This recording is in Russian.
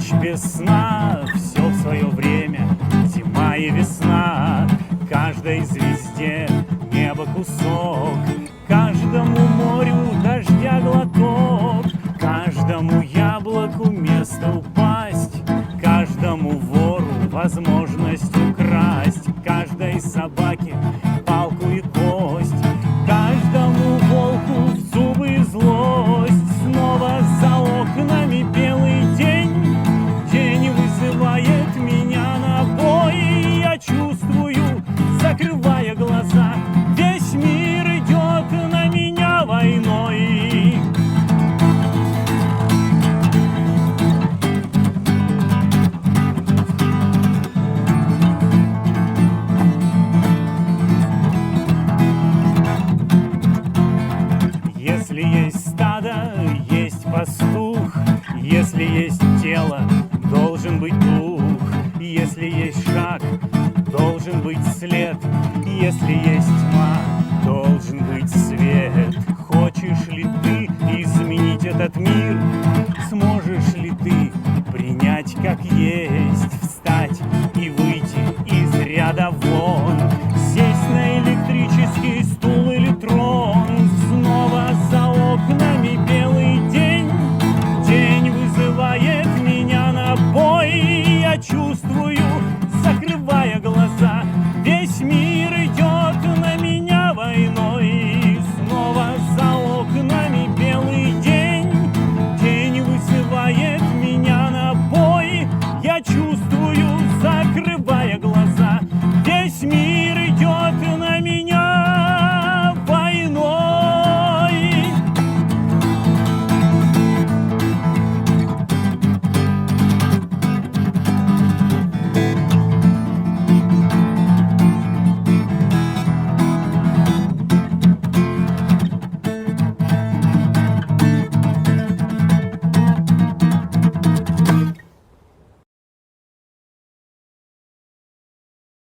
Ночь без сна, все в свое время, зима и весна. Каждой звезде небо кусок, каждому морю дождя глоток, каждому яблоку место упасть, каждому вору возможность украсть, каждой собаке палку и кость, каждому волку в зубы злость. Снова за окнами белый день, день вызывает меня на бой. Я чувствую, закрывая глаза, весь мир идет на меня войной. Если есть стадо, есть пастух, если есть тело, должен быть дух, если есть шаг, должен быть след, если есть тьма, должен быть свет. Хочешь ли ты изменить этот мир?